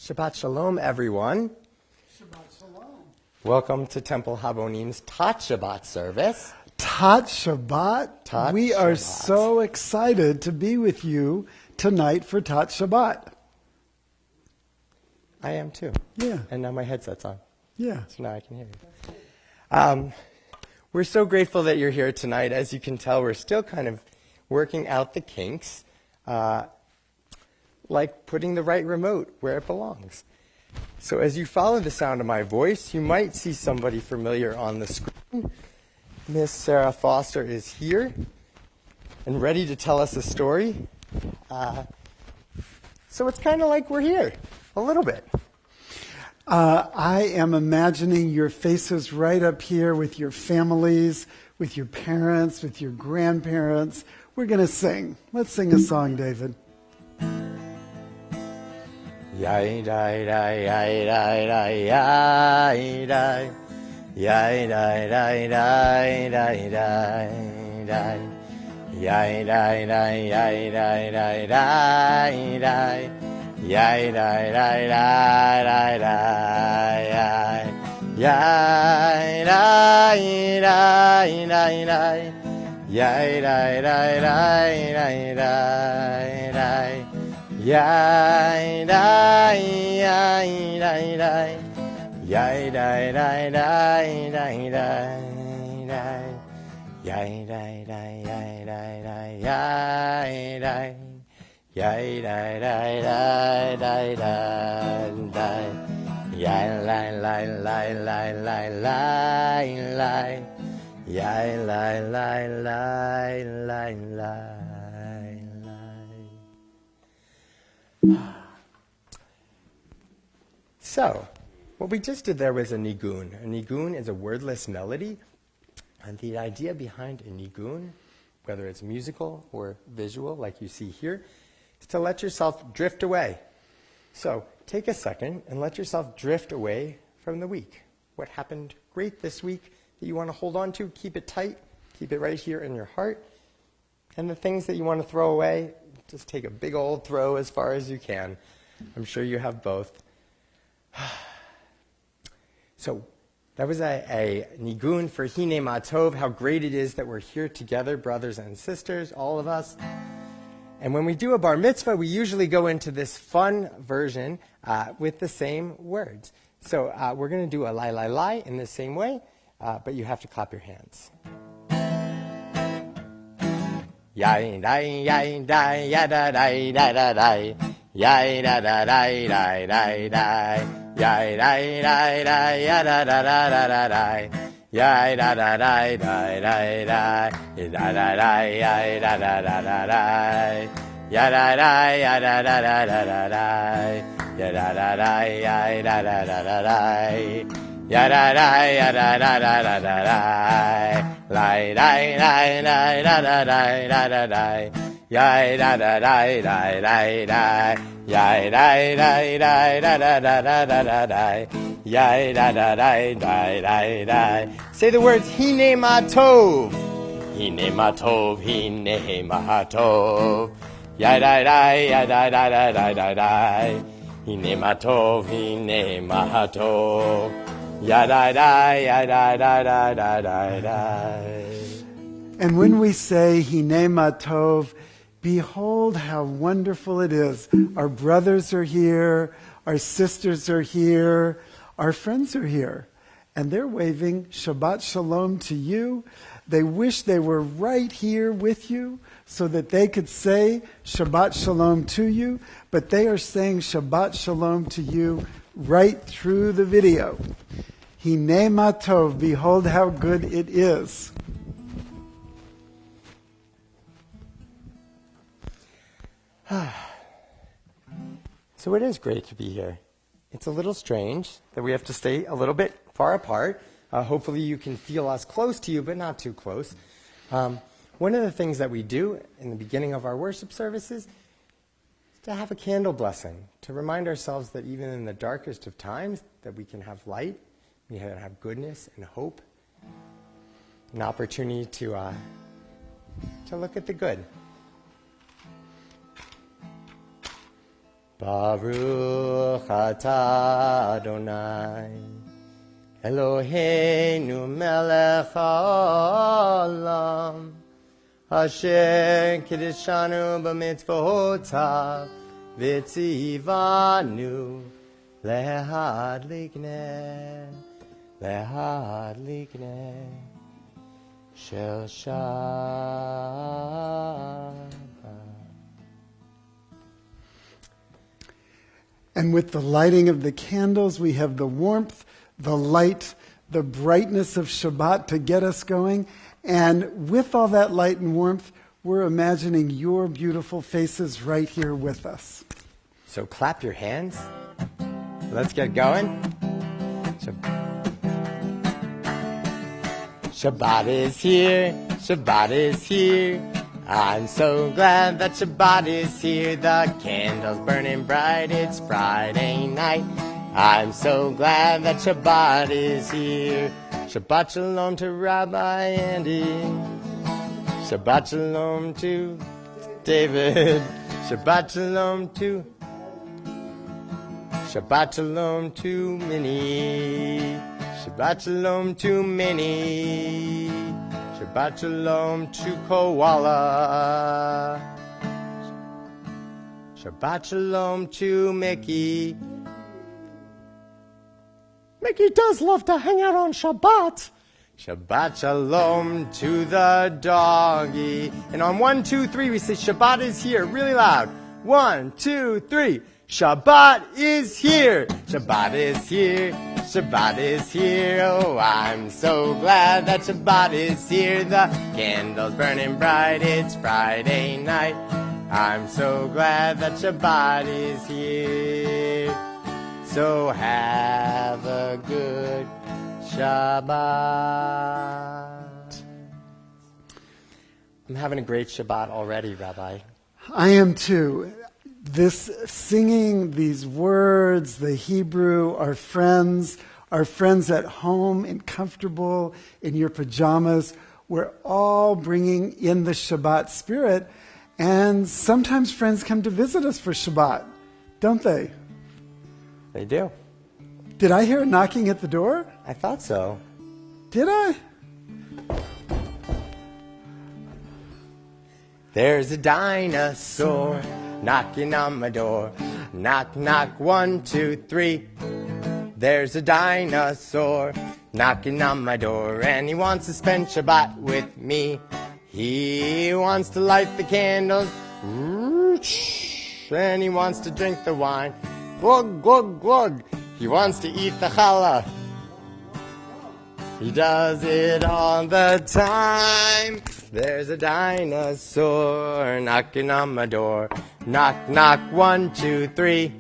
Shabbat Shalom, everyone. Shabbat Shalom. Welcome to Temple Habonim's Tot Shabbat Service. Tot Shabbat. Tot we are Shabbat. so excited to be with you tonight for Tot Shabbat. I am too. Yeah. And now my headset's on, Yeah. so now I can hear you. We're so grateful that you're here tonight. As you can tell, we're still kind of working out the kinks, like putting the right remote where it belongs. So as you follow the sound of my voice, you might see somebody familiar on the screen. Miss Sarah Foster is here and ready to tell us a story. So it's kind of like we're here, a little bit. I am imagining your faces right up here with your families, with your parents, with your grandparents. We're going to sing. Let's sing a song, David. Yai dai dai yai dai dai yai dai yai dai dai dai dai dai dai yai dai dai yai dai dai dai dai yai dai dai dai dai dai yai dai dai dai dai yai dai dai dai dai dai dai yai dai yai dai dai yai dai dai dai dai dai yai dai dai yai dai dai yai dai yai dai dai dai dai dai yai lai lai lai lai lai lai lai yai lai lai lai lai lai. So, what we just did there was a nigun. A nigun is a wordless melody, and the idea behind a nigun, whether it's musical or visual, like you see here, is to let yourself drift away. So, take a second and let yourself drift away from the week. What happened great this week that you want to hold on to, keep it tight, keep it right here in your heart. And the things that you want to throw away, just take a big old throw as far as you can. I'm sure you have both. So that was a nigun for Hine Matov, how great it is that we're here together, brothers and sisters, all of us. And when we do a bar mitzvah, we usually go into this fun version with the same words. So we're going to do a lai lai lai in the same way, but you have to clap your hands. Yai dai yai dai ya da dai da da dai yai da da dai dai dai dai yai dai dai dai ya da da da da da dai yai da da dai dai dai dai da da dai yai da da da da dai ya da dai ya da da da da da dai ya da da dai yai da da da da dai ya da da ya da da da da da da lai dai dai dai da da dai da da dai yai da da dai dai dai dai yai dai dai dai da da da da da da dai yai da da dai dai dai dai. Say the words Hine Matov, Hine Matov, Hine Matov, yai dai dai ya da da da da da dai Hine Matov, Hine Matov. Ya da da ya da da da da da da. And when we say Hine Matov, behold how wonderful it is. Our brothers are here, our sisters are here, our friends are here. And they're waving Shabbat Shalom to you. They wish they were right here with you so that they could say Shabbat Shalom to you. But they are saying Shabbat Shalom to you right through the video. Hine Matov, behold how good it is. So it is great to be here. It's a little strange that we have to stay a little bit far apart. Hopefully you can feel us close to you, but not too close. One of the things that we do in the beginning of our worship services is to have a candle blessing, to remind ourselves that even in the darkest of times, that we can have light, we can have goodness and hope, an opportunity to look at the good. Baruch atah Adonai Eloheinu melech haolam Asher kiddushanu b'mitzvotav v'tzivanu lehadlik ner shel Shabbat. And with the lighting of the candles, we have the warmth, the light, the brightness of Shabbat to get us going. And with all that light and warmth, we're imagining your beautiful faces right here with us. So clap your hands. Let's get going. Shabbat is here. Shabbat is here. I'm so glad that Shabbat is here. The candles burning bright. It's Friday night. I'm so glad that Shabbat is here. Shabbat shalom to Rabbi Andy. Shabbat shalom to David. Shabbat shalom to Minnie. Shabbat shalom to Minnie. Shabbat shalom to Koala. Shabbat shalom to Mickey. Mickey does love to hang out on Shabbat. Shabbat shalom to the doggy. And on 1, 2, 3, we say Shabbat is here, really loud. 1, 2, 3. Shabbat is here. Shabbat is here. Shabbat is here. Oh, I'm so glad that Shabbat is here. The candles burning bright. It's Friday night. I'm so glad that Shabbat is here. So have a good Shabbat. I'm having a great Shabbat already, Rabbi. I am too. This singing, these words, the Hebrew, our friends at home and comfortable in your pajamas, we're all bringing in the Shabbat spirit. And sometimes friends come to visit us for Shabbat, don't they? They do. Did I hear a knocking at the door? I thought so. Did I? There's a dinosaur knocking on my door. Knock, knock, 1, 2, 3. There's a dinosaur knocking on my door, and he wants to spend Shabbat with me. He wants to light the candles, and he wants to drink the wine. Glug, glug, glug. He wants to eat the challah. He does it all the time. There's a dinosaur knocking on my door. Knock, knock, 1, 2, 3.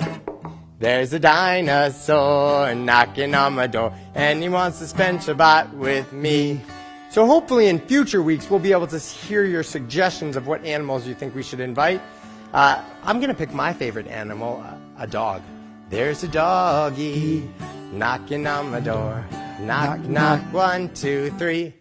There's a dinosaur knocking on my door, and he wants to spend Shabbat with me. So hopefully in future weeks we'll be able to hear your suggestions of what animals you think we should invite. I'm going to pick my favorite animal, a dog. There's a doggy knocking on my door. Knock, knock, 1, 2, 3.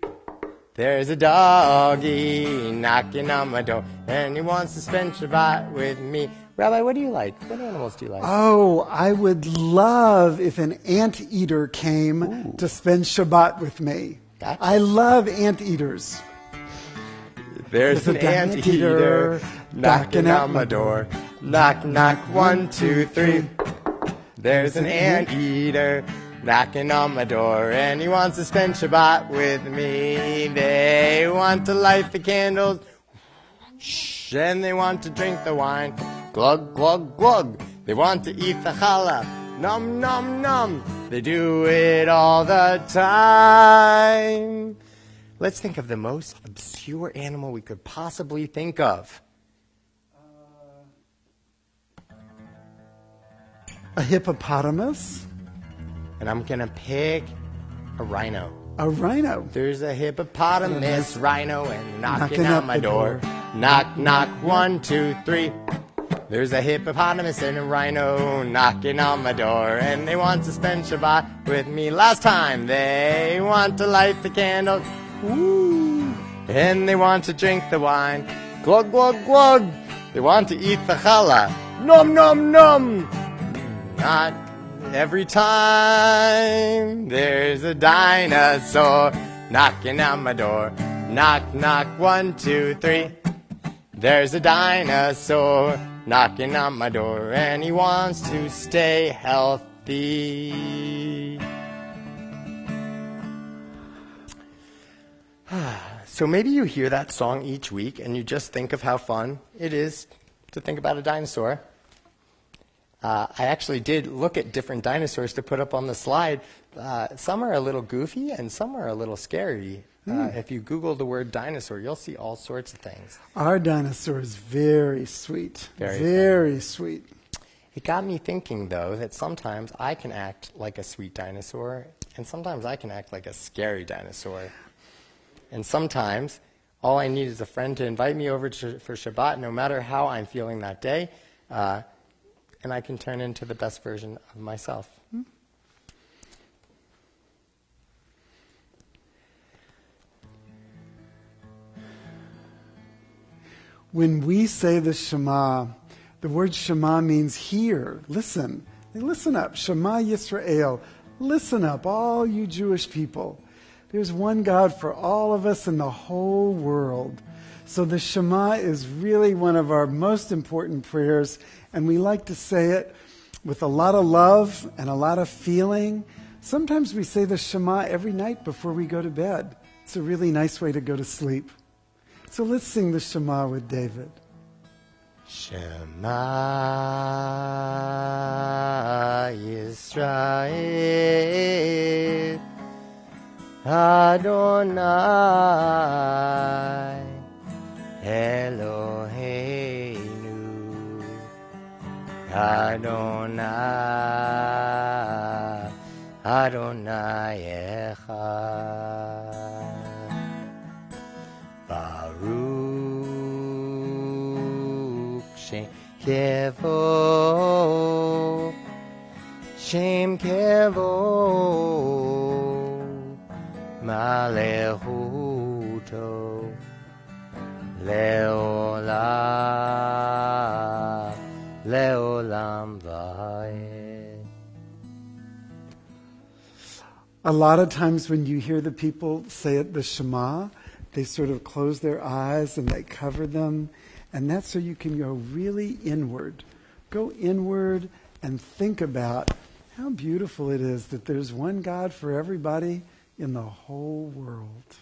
There's a doggy knocking on my door, and he wants to spend Shabbat with me. Rabbi, what do you like? What animals do you like? Oh, I would love if an anteater came to spend Shabbat with me. Gotcha. I love anteaters. There's an anteater knocking on my door. Knock, knock, 1, 2, 3. There's an anteater knocking on my door, and he wants to spend Shabbat with me. They want to light the candles, and they want to drink the wine. Glug, glug, glug. They want to eat the challah. Num, num, num. They do it all the time. Let's think of the most obscure animal we could possibly think of. A hippopotamus? And I'm going to pick a rhino. A rhino. There's a hippopotamus rhino and knocking on my door. Knock, knock, 1, 2, 3. There's a hippopotamus and a rhino knocking on my door, and they want to spend Shabbat with me. Last time, they want to light the candles, woo, and they want to drink the wine. Glug, glug, glug. They want to eat the challah. Nom, nom, nom. Not every time there's a dinosaur knocking on my door. Knock, knock, 1, 2, 3. There's a dinosaur knocking on my door, and he wants to stay healthy. So maybe you hear that song each week and you just think of how fun it is to think about a dinosaur. I actually did look at different dinosaurs to put up on the slide. Some are a little goofy and some are a little scary. If you Google the word dinosaur, you'll see all sorts of things. Our dinosaur is very sweet. Very sweet. It got me thinking, though, that sometimes I can act like a sweet dinosaur, and sometimes I can act like a scary dinosaur. And sometimes all I need is a friend to invite me over for Shabbat, no matter how I'm feeling that day, and I can turn into the best version of myself. When we say the Shema, the word Shema means hear, listen. Listen up, Shema Yisrael. Listen up, all you Jewish people. There's one God for all of us in the whole world. So the Shema is really one of our most important prayers, and we like to say it with a lot of love and a lot of feeling. Sometimes we say the Shema every night before we go to bed. It's a really nice way to go to sleep. So let's sing the Shema with David. Shema Yisrael Adonai Eloheinu Adonai Adonai Echad Baruch Shem Kevo Shem Kevo Malechuto Leolam Leolam Vayed. A lot of times when you hear the people say it, the Shema, they sort of close their eyes and they cover them. And that's so you can go really inward. Go inward and think about how beautiful it is that there's one God for everybody in the whole world.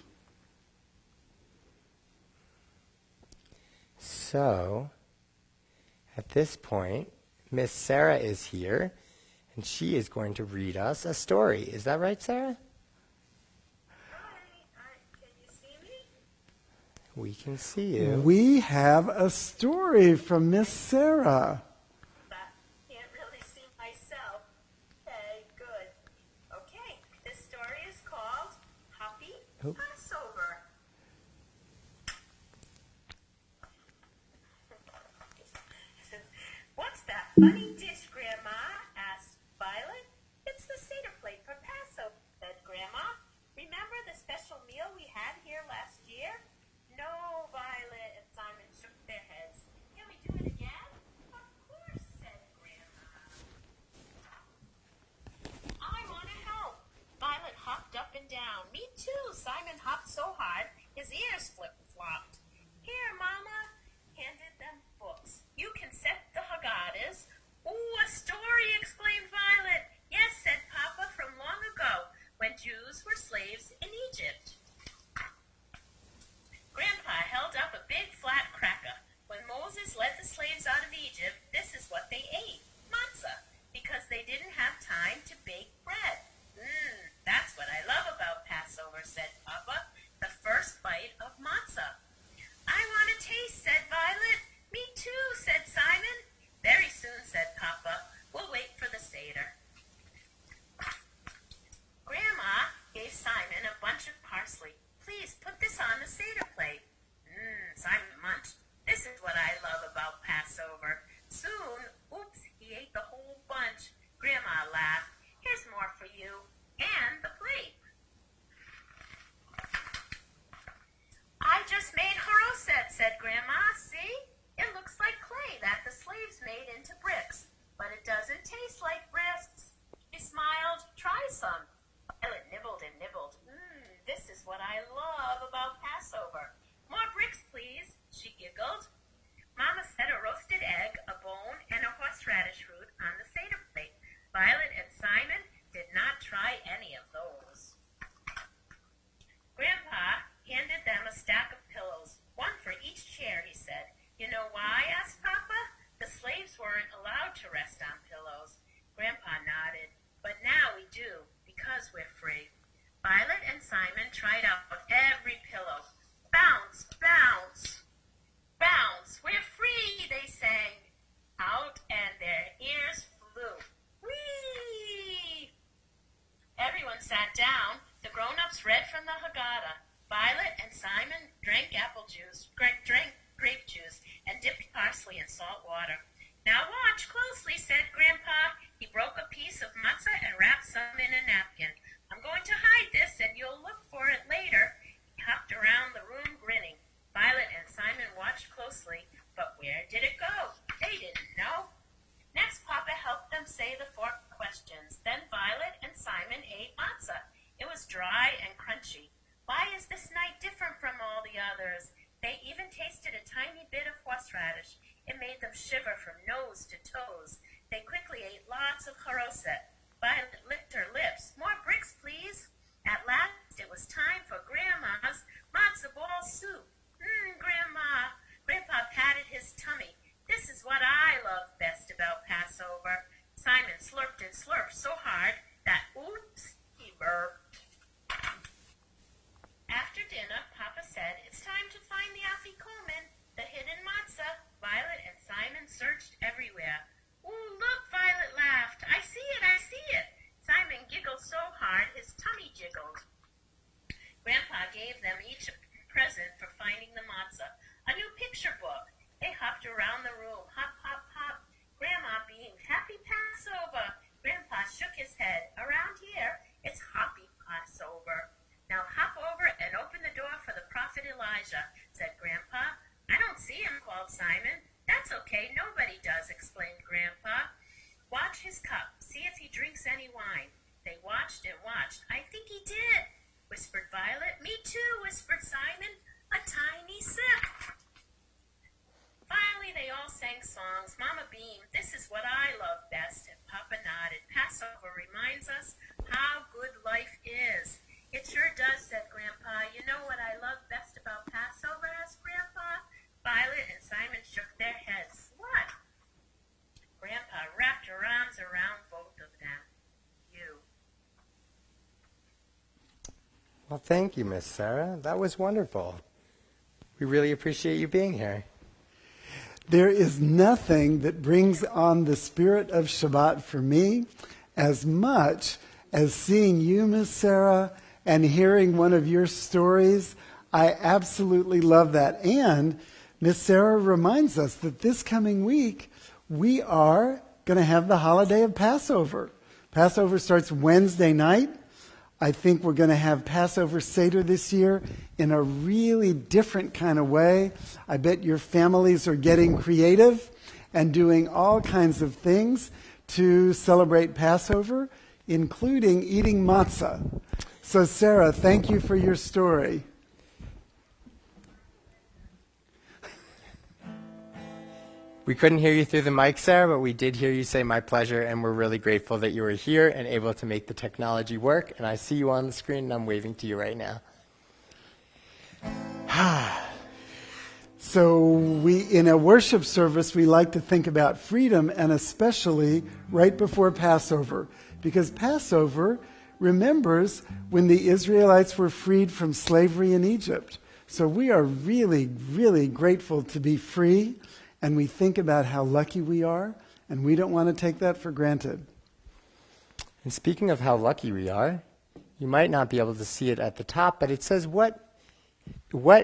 So, at this point, Miss Sarah is here, and she is going to read us a story. Is that right, Sarah? Can you see me? We can see you. We have a story from Miss Sarah. I can't really see myself. Okay, good. Okay, this story is called Happy Passover. What's that funny dish, Grandma? Asked Violet. It's the Seder plate for Passover, said Grandma. Remember the special meal we had here last year? No, Violet and Simon shook their heads. Can we do it again? Of course, said Grandma. I want to help. Violet hopped up and down. Me too. Simon hopped so hard, his ears flip-flopped. Here, Mama, handed them books. You can set the Haggadahs, rest on pillows. Grandpa nodded. But now we do, because we're free. Violet and Simon tried out every pillow. Bounce, bounce, bounce. We're free, they sang out, and their ears flew. Whee! Everyone sat down. The grown-ups read from the Haggadah. Violet and Simon drank apple juice, drank grape juice, and dipped parsley in salt water. Now watch closely, said Grandpa. He broke a piece of matzah and wrapped some in a napkin. I'm going to hide this, and you'll look for it later. He hopped around the room grinning. Violet and Simon watched closely, but where did it go? They didn't know. Next, Papa helped them say the 4 questions. Then Violet and Simon ate matzah. It was dry and crunchy. Why is this night different from all the others? They even tasted a tiny bit of horseradish. It made them shiver from nose to toes. They quickly ate lots of charoset. Violet licked her lips. More bricks, please. At last, it was time for Grandma's matzo ball soup. Grandma. Grandpa patted his tummy. This is what I love best about Passover. Simon slurped and slurped so hard that, oops, he burped. After dinner, Papa said, it's time to find the afikomen, the hidden matzah. Violet and Simon searched everywhere. Ooh, look, Violet laughed. I see it, I see it. Simon giggled so hard his tummy jiggled. Grandpa gave them each a present for finding the matzah, a new picture book. They hopped around the room, hop, hop, hop. Grandma beamed, happy Passover. Grandpa shook his head. Around here, it's happy Passover. Now hop over and open the door for the prophet Elijah, said Grandpa. I don't see him, called Simon. That's okay, nobody does, explained Grandpa. Watch his cup, see if he drinks any wine. They watched and watched. I think he did, whispered Violet. Me too, whispered Simon. A tiny sip. Finally, they all sang songs. Mama beamed. This is what I love best. And Papa nodded. Passover reminds us how good life is. It sure does, said Grandpa. You know what I love best about Passover, asked Grandpa. Violet and Simon shook their heads. What? Grandpa wrapped her arms around both of them. You. Well, thank you, Miss Sarah. That was wonderful. We really appreciate you being here. There is nothing that brings on the spirit of Shabbat for me as much as seeing you, Miss Sarah, and hearing one of your stories. I absolutely love that. And Miss Sarah reminds us that this coming week, we are going to have the holiday of Passover. Passover starts Wednesday night. I think we're going to have Passover Seder this year in a really different kind of way. I bet your families are getting creative and doing all kinds of things to celebrate Passover, including eating matzah. So, Sarah, thank you for your story. We couldn't hear you through the mic, Sarah, but we did hear you say my pleasure, and we're really grateful that you were here and able to make the technology work. And I see you on the screen, and I'm waving to you right now. So in a worship service, we like to think about freedom, and especially right before Passover, because Passover remembers when the Israelites were freed from slavery in Egypt. So we are really, really grateful to be free. And we think about how lucky we are, and we don't want to take that for granted. And speaking of how lucky we are, you might not be able to see it at the top, but it says, what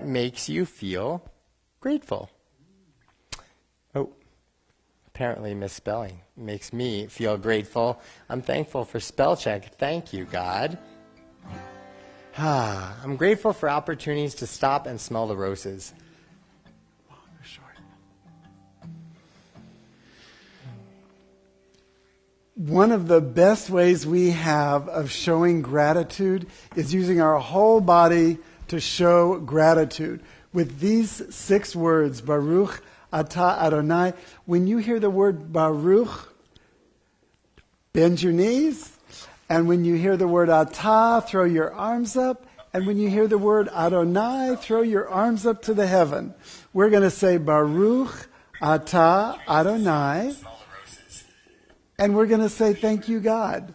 makes you feel grateful? Oh, apparently misspelling makes me feel grateful. I'm thankful for spell check. Thank you, God. I'm grateful for opportunities to stop and smell the roses. One of the best ways we have of showing gratitude is using our whole body to show gratitude. With these 6 words, Baruch Atah Adonai, when you hear the word Baruch, bend your knees. And when you hear the word Atah, throw your arms up. And when you hear the word Adonai, throw your arms up to the heaven. We're going to say Baruch Atah Adonai. And we're going to say, thank you, God.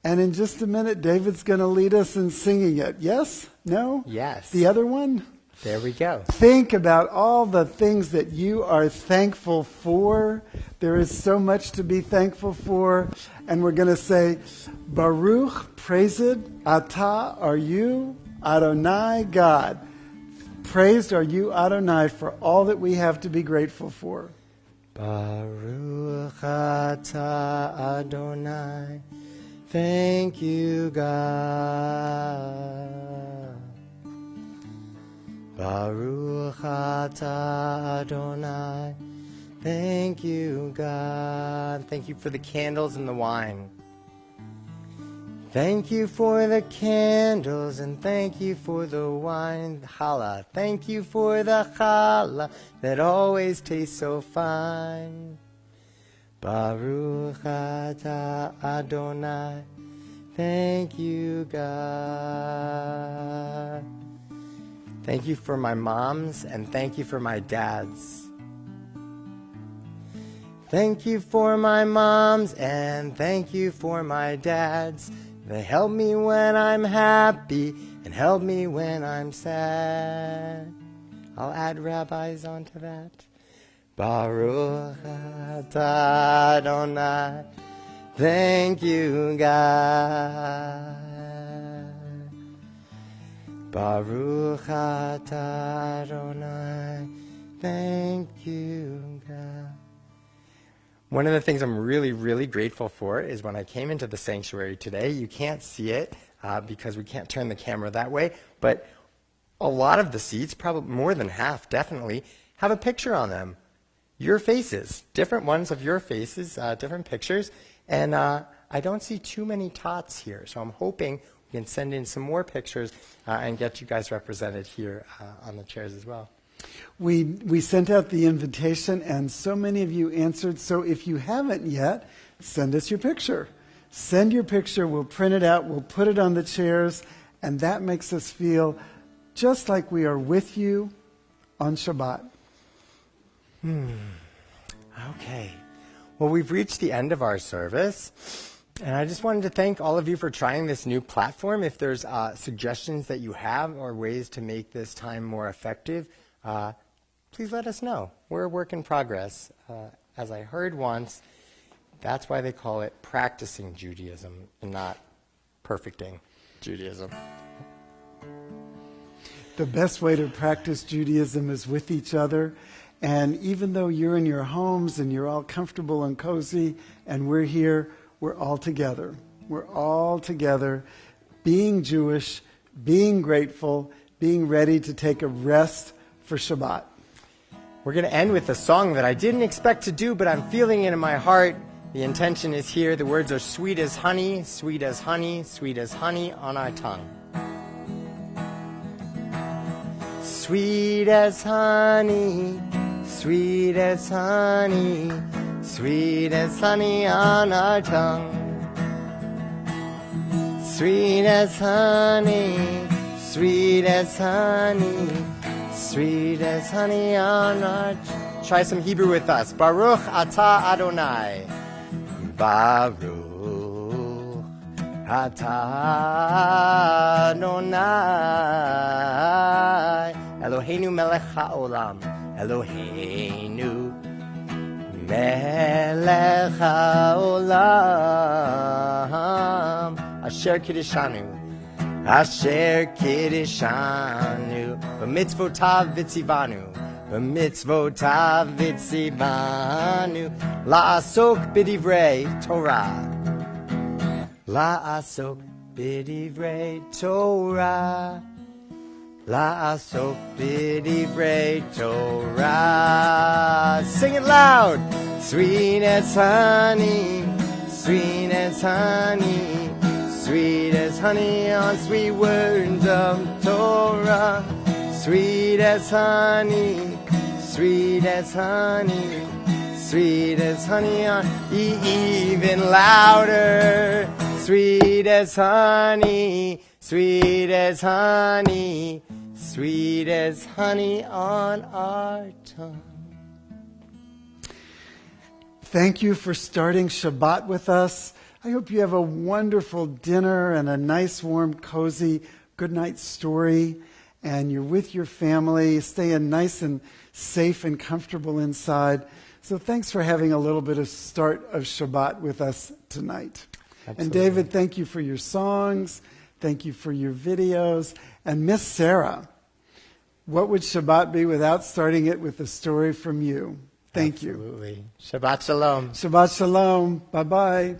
And in just a minute, David's going to lead us in singing it. Yes? No? Yes. The other one? There we go. Think about all the things that you are thankful for. There is so much to be thankful for. And we're going to say, Baruch, praised, Atah are you, Adonai, God. Praised are you, Adonai, for all that we have to be grateful for. Baruch atah Adonai. Thank you, God. Baruch atah Adonai. Thank you, God. Thank you for the candles and the wine. Thank you for the candles and thank you for the wine, challah. Thank you for the challah that always tastes so fine. Baruch atah Adonai. Thank you, God. Thank you for my moms and thank you for my dads. Thank you for my moms and thank you for my dads. They help me when I'm happy and help me when I'm sad. I'll add rabbis onto that. Baruch atah Adonai. Thank you, God. Baruch atah Adonai. Thank you, God. One of the things I'm really, really grateful for is when I came into the sanctuary today, you can't see it because we can't turn the camera that way, but a lot of the seats, probably more than half definitely, have a picture on them. Your faces, different ones of your faces, different pictures, and I don't see too many tots here, so I'm hoping we can send in some more pictures and get you guys represented here on the chairs as well. We sent out the invitation, and so many of you answered. So if you haven't yet, send us your picture. Send your picture. We'll print it out. We'll put it on the chairs, and that makes us feel just like we are with you on Shabbat. Okay. Well, we've reached the end of our service, and I just wanted to thank all of you for trying this new platform. If there's suggestions that you have or ways to make this time more effective, please let us know. We're a work in progress. As I heard once, that's why they call it practicing Judaism and not perfecting Judaism. The best way to practice Judaism is with each other. And even though you're in your homes and you're all comfortable and cozy and we're here, we're all together. We're all together, being Jewish, being grateful, being ready to take a rest for Shabbat. We're going to end with a song that I didn't expect to do, but I'm feeling it in my heart. The intention is here. The words are sweet as honey, sweet as honey, sweet as honey on our tongue. Sweet as honey, sweet as honey, sweet as honey on our tongue. Sweet as honey, sweet as honey, sweet as honey on our... Try some Hebrew with us. Baruch atah Adonai. Baruch atah Adonai. Eloheinu melech haolam. Eloheinu melech haolam. Asher kiddishanu. Asher kiddishanu. B'mitzvotav vitzivanu. B'mitzvotav vitzivanu. La'asok b'divrei Torah. La'asok b'divrei Torah. La'asok b'divrei Torah. Sing it loud. Sweet as honey, sweet as honey, sweet as honey on sweet words of Torah. Sweet as honey, sweet as honey, sweet as honey on... Even louder. Sweet as honey, sweet as honey, sweet as honey on our tongue. Thank you for starting Shabbat with us. I hope you have a wonderful dinner and a nice, warm, cozy good night story. And you're with your family, staying nice and safe and comfortable inside. So thanks for having a little bit of start of Shabbat with us tonight. Absolutely. And David, thank you for your songs. Thank you for your videos. And Miss Sarah, what would Shabbat be without starting it with a story from you? Thank you. Absolutely. Shabbat Shalom. Shabbat Shalom. Bye-bye.